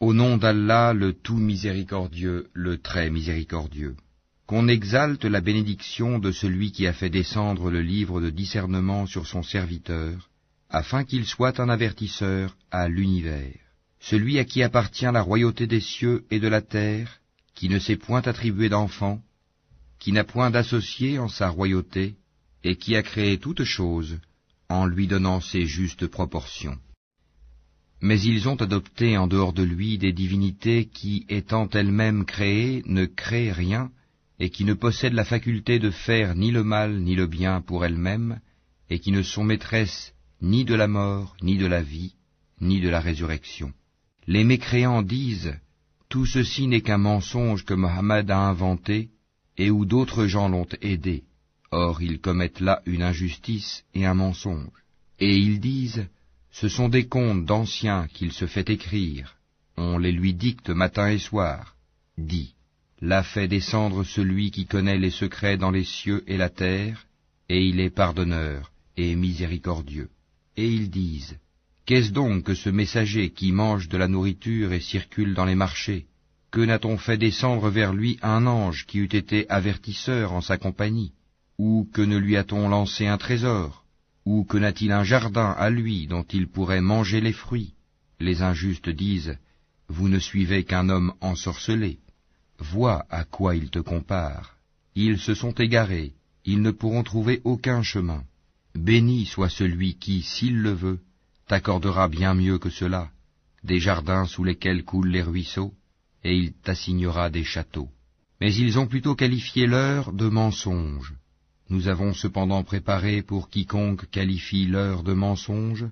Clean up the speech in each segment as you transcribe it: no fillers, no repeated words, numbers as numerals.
Au nom d'Allah, le tout miséricordieux, le très miséricordieux. Qu'on exalte la bénédiction de celui qui a fait descendre le livre de discernement sur son serviteur, afin qu'il soit un avertisseur à l'univers. Celui à qui appartient la royauté des cieux et de la terre, qui ne s'est point attribué d'enfant, qui n'a point d'associé en sa royauté, et qui a créé toutes choses, en lui donnant ses justes proportions. Mais ils ont adopté en dehors de lui des divinités qui, étant elles-mêmes créées, ne créent rien, et qui ne possèdent la faculté de faire ni le mal ni le bien pour elles-mêmes, et qui ne sont maîtresses ni de la mort, ni de la vie, ni de la résurrection. Les mécréants disent, tout ceci n'est qu'un mensonge que Mohammed a inventé, et où d'autres gens l'ont aidé. Or ils commettent là une injustice et un mensonge. Et ils disent, ce sont des contes d'anciens qu'il se fait écrire, on les lui dicte matin et soir. Dis, l'a fait descendre celui qui connaît les secrets dans les cieux et la terre, et il est pardonneur et miséricordieux. Et ils disent, qu'est-ce donc que ce messager qui mange de la nourriture et circule dans les marchés? Que n'a-t-on fait descendre vers lui un ange qui eût été avertisseur en sa compagnie? Ou que ne lui a-t-on lancé un trésor? Ou que n'a-t-il un jardin à lui dont il pourrait manger les fruits? Les injustes disent, vous ne suivez qu'un homme ensorcelé. Vois à quoi ils te comparent. Ils se sont égarés, ils ne pourront trouver aucun chemin. Béni soit celui qui, s'il le veut, t'accordera bien mieux que cela, des jardins sous lesquels coulent les ruisseaux, et il t'assignera des châteaux. Mais ils ont plutôt qualifié l'heure de mensonge. Nous avons cependant préparé pour quiconque qualifie l'heure de mensonge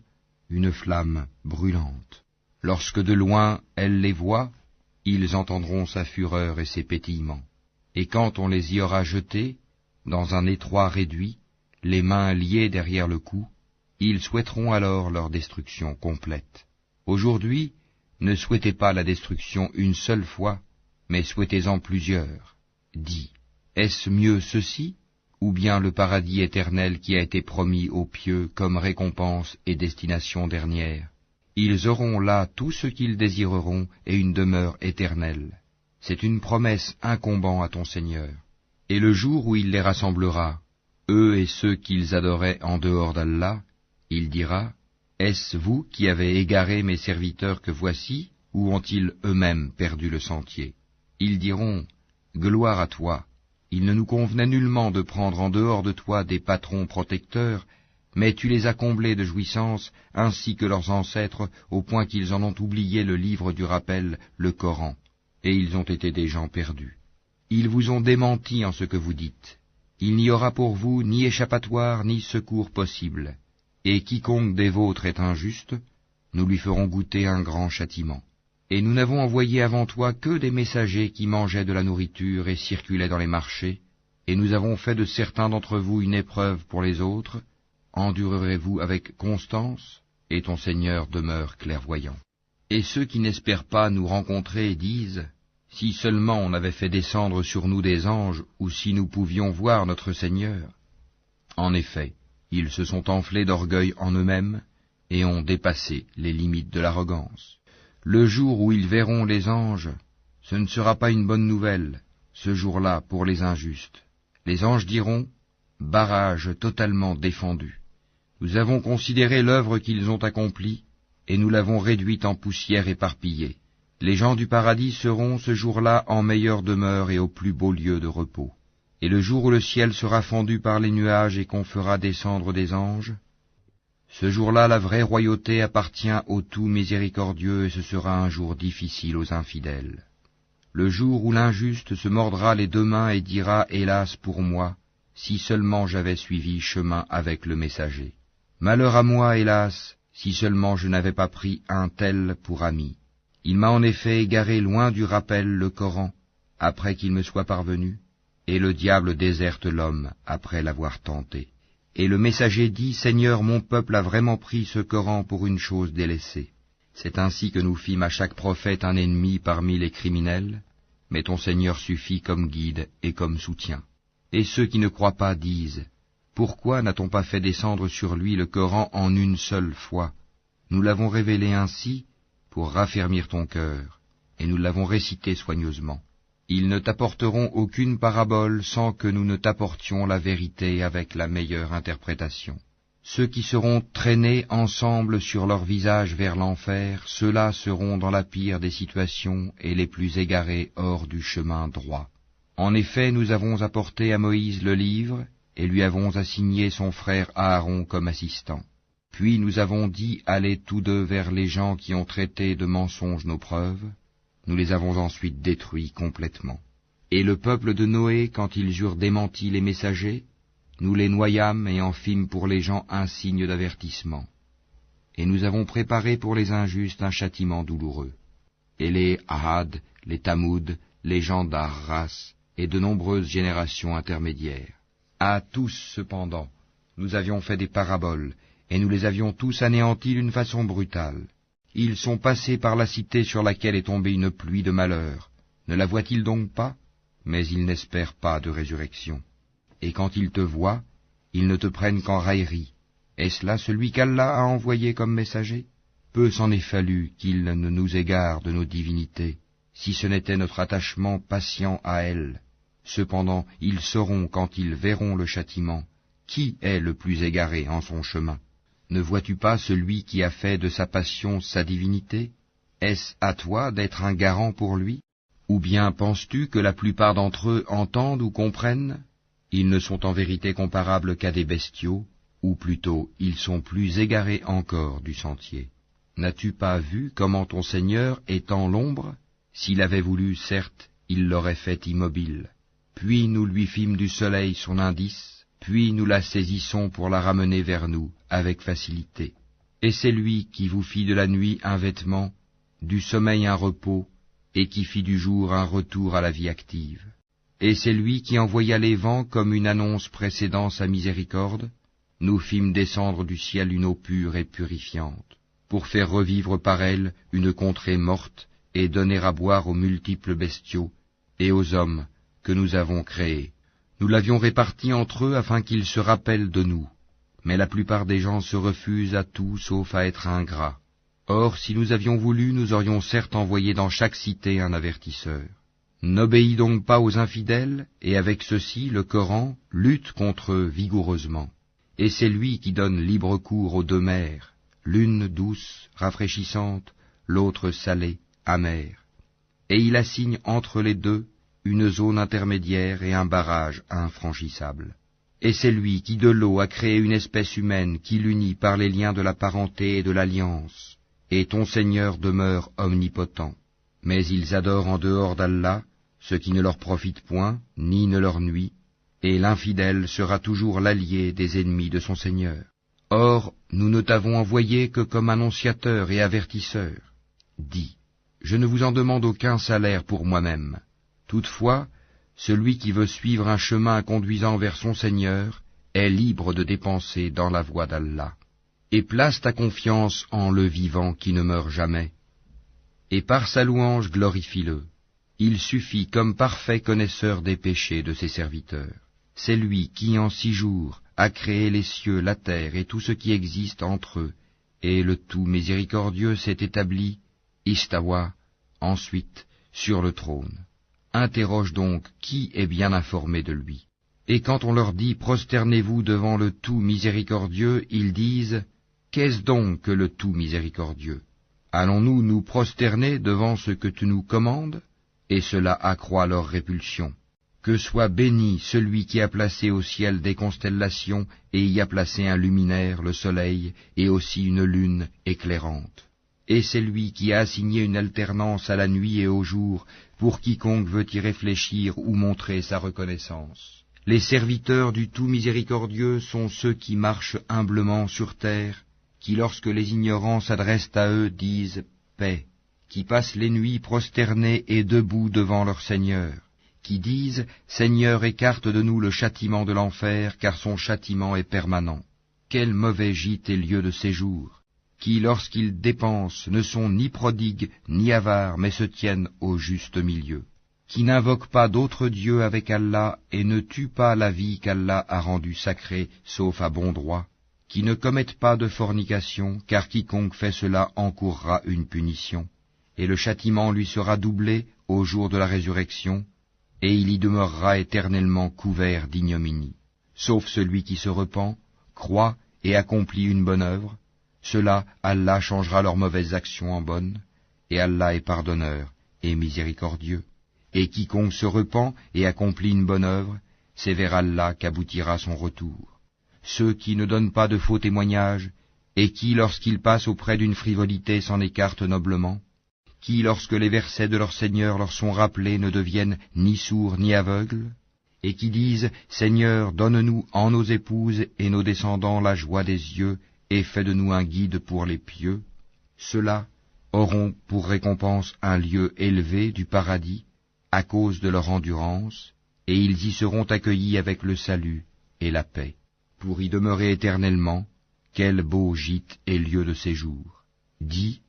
une flamme brûlante. Lorsque de loin elle les voit, ils entendront sa fureur et ses pétillements. Et quand on les y aura jetés, dans un étroit réduit, les mains liées derrière le cou, ils souhaiteront alors leur destruction complète. Aujourd'hui, ne souhaitez pas la destruction une seule fois, mais souhaitez-en plusieurs. Dis, est-ce mieux ceci, ou bien le paradis éternel qui a été promis aux pieux comme récompense et destination dernière? Ils auront là tout ce qu'ils désireront et une demeure éternelle. C'est une promesse incombant à ton Seigneur. Et le jour où il les rassemblera, eux et ceux qu'ils adoraient en dehors d'Allah, il dira, est-ce vous qui avez égaré mes serviteurs que voici, ou ont-ils eux-mêmes perdu le sentier? Ils diront, gloire à toi, il ne nous convenait nullement de prendre en dehors de toi des patrons protecteurs, mais tu les as comblés de jouissances, ainsi que leurs ancêtres, au point qu'ils en ont oublié le livre du rappel, le Coran, et ils ont été des gens perdus. Ils vous ont démenti en ce que vous dites. Il n'y aura pour vous ni échappatoire ni secours possible, et quiconque des vôtres est injuste, nous lui ferons goûter un grand châtiment. Et nous n'avons envoyé avant toi que des messagers qui mangeaient de la nourriture et circulaient dans les marchés, et nous avons fait de certains d'entre vous une épreuve pour les autres. Endurerez-vous avec constance, et ton Seigneur demeure clairvoyant. Et ceux qui n'espèrent pas nous rencontrer disent, si seulement on avait fait descendre sur nous des anges, ou si nous pouvions voir notre Seigneur. En effet, ils se sont enflés d'orgueil en eux-mêmes, et ont dépassé les limites de l'arrogance. Le jour où ils verront les anges, ce ne sera pas une bonne nouvelle, ce jour-là pour les injustes. Les anges diront, barrage totalement défendu. Nous avons considéré l'œuvre qu'ils ont accomplie, et nous l'avons réduite en poussière éparpillée. Les gens du paradis seront ce jour-là en meilleure demeure et au plus beau lieu de repos. Et le jour où le ciel sera fendu par les nuages et qu'on fera descendre des anges, ce jour-là la vraie royauté appartient au tout miséricordieux et ce sera un jour difficile aux infidèles. Le jour où l'injuste se mordra les deux mains et dira « Hélas pour moi, si seulement j'avais suivi chemin avec le messager. Malheur à moi, hélas, si seulement je n'avais pas pris un tel pour ami. Il m'a en effet égaré loin du rappel, le Coran, après qu'il me soit parvenu, et le diable déserte l'homme après l'avoir tenté. Et le messager dit, Seigneur, mon peuple a vraiment pris ce Coran pour une chose délaissée. C'est ainsi que nous fîmes à chaque prophète un ennemi parmi les criminels, mais ton Seigneur suffit comme guide et comme soutien. Et ceux qui ne croient pas disent, pourquoi n'a-t-on pas fait descendre sur lui le Coran en une seule fois? Nous l'avons révélé ainsi pour raffermir ton cœur, et nous l'avons récité soigneusement. Ils ne t'apporteront aucune parabole sans que nous ne t'apportions la vérité avec la meilleure interprétation. Ceux qui seront traînés ensemble sur leur visage vers l'enfer, ceux-là seront dans la pire des situations et les plus égarés hors du chemin droit. En effet, nous avons apporté à Moïse le livre, et lui avons assigné son frère Aaron comme assistant. Puis nous avons dit, allez tous deux vers les gens qui ont traité de mensonges nos preuves. Nous les avons ensuite détruits complètement. Et le peuple de Noé, quand ils eurent démenti les messagers, nous les noyâmes et en fîmes pour les gens un signe d'avertissement. Et nous avons préparé pour les injustes un châtiment douloureux. Et les Ahad, les Tamoud, les gens d'Arras, et de nombreuses générations intermédiaires. À tous, cependant, nous avions fait des paraboles, et nous les avions tous anéantis d'une façon brutale. Ils sont passés par la cité sur laquelle est tombée une pluie de malheur. Ne la voient-ils donc pas? Mais ils n'espèrent pas de résurrection. Et quand ils te voient, ils ne te prennent qu'en raillerie. Est-ce là celui qu'Allah a envoyé comme messager? Peu s'en est fallu qu'il ne nous égare de nos divinités, si ce n'était notre attachement patient à elles. Cependant, ils sauront quand ils verront le châtiment, qui est le plus égaré en son chemin. Ne vois-tu pas celui qui a fait de sa passion sa divinité? Est-ce à toi d'être un garant pour lui? Ou bien penses-tu que la plupart d'entre eux entendent ou comprennent? Ils ne sont en vérité comparables qu'à des bestiaux, ou plutôt ils sont plus égarés encore du sentier. N'as-tu pas vu comment ton Seigneur est en l'ombre? S'il avait voulu, certes, il l'aurait fait immobile. Puis nous lui fîmes du soleil son indice, puis nous la saisissons pour la ramener vers nous avec facilité. Et c'est lui qui vous fit de la nuit un vêtement, du sommeil un repos, et qui fit du jour un retour à la vie active. Et c'est lui qui envoya les vents comme une annonce précédant sa miséricorde. Nous fîmes descendre du ciel une eau pure et purifiante, pour faire revivre par elle une contrée morte, et donner à boire aux multiples bestiaux et aux hommes que nous avons créés. Nous l'avions réparti entre eux afin qu'ils se rappellent de nous. Mais la plupart des gens se refusent à tout sauf à être ingrats. Or, si nous avions voulu, nous aurions certes envoyé dans chaque cité un avertisseur. N'obéis donc pas aux infidèles, et avec ceci, le Coran lutte contre eux vigoureusement. Et c'est lui qui donne libre cours aux deux mers, l'une douce, rafraîchissante, l'autre salée, amère. Et il assigne entre les deux une zone intermédiaire et un barrage infranchissable. Et c'est lui qui de l'eau a créé une espèce humaine qui l'unit par les liens de la parenté et de l'alliance. Et ton Seigneur demeure omnipotent. Mais ils adorent en dehors d'Allah ce qui ne leur profite point, ni ne leur nuit, et l'infidèle sera toujours l'allié des ennemis de son Seigneur. Or, nous ne t'avons envoyé que comme annonciateur et avertisseur. Dis, je ne vous en demande aucun salaire pour moi-même. Toutefois, celui qui veut suivre un chemin conduisant vers son Seigneur est libre de dépenser dans la voie d'Allah. Et place ta confiance en le vivant qui ne meurt jamais. Et par sa louange glorifie-le. Il suffit comme parfait connaisseur des péchés de ses serviteurs. C'est lui qui, en 6 jours, a créé les cieux, la terre et tout ce qui existe entre eux, et le tout miséricordieux s'est établi, istawa, ensuite, sur le trône. Interroge donc qui est bien informé de lui. Et quand on leur dit « Prosternez-vous devant le tout miséricordieux », ils disent « Qu'est-ce donc que le tout miséricordieux? Allons-nous nous prosterner devant ce que tu nous commandes ?» Et cela accroît leur répulsion. Que soit béni celui qui a placé au ciel des constellations et y a placé un luminaire, le soleil, et aussi une lune éclairante. Et c'est lui qui a assigné une alternance à la nuit et au jour pour quiconque veut y réfléchir ou montrer sa reconnaissance. Les serviteurs du tout miséricordieux sont ceux qui marchent humblement sur terre, qui lorsque les ignorants s'adressent à eux disent « paix », qui passent les nuits prosternés et debout devant leur Seigneur, qui disent « Seigneur, écarte de nous le châtiment de l'enfer, car son châtiment est permanent. Quel mauvais gîte et lieu de séjour !» qui, lorsqu'ils dépensent, ne sont ni prodigues ni avares, mais se tiennent au juste milieu, qui n'invoquent pas d'autre Dieu avec Allah et ne tuent pas la vie qu'Allah a rendue sacrée, sauf à bon droit, qui ne commettent pas de fornication, car quiconque fait cela encourra une punition, et le châtiment lui sera doublé au jour de la résurrection, et il y demeurera éternellement couvert d'ignominie. Sauf celui qui se repent, croit et accomplit une bonne œuvre, cela Allah changera leurs mauvaises actions en bonnes, et Allah est pardonneur et miséricordieux. Et quiconque se repent et accomplit une bonne œuvre, c'est vers Allah qu'aboutira son retour. Ceux qui ne donnent pas de faux témoignages, et qui, lorsqu'ils passent auprès d'une frivolité, s'en écartent noblement, qui, lorsque les versets de leur Seigneur leur sont rappelés, ne deviennent ni sourds ni aveugles, et qui disent « Seigneur, donne-nous en nos épouses et nos descendants la joie des yeux, et fais de nous un guide pour les pieux », ceux-là auront pour récompense un lieu élevé du paradis, à cause de leur endurance, et ils y seront accueillis avec le salut et la paix. Pour y demeurer éternellement, quel beau gîte et lieu de séjour. Dis,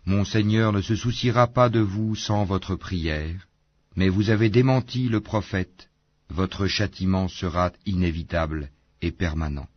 mon Seigneur ne se souciera pas de vous sans votre prière, mais vous avez démenti le prophète, votre châtiment sera inévitable et permanent.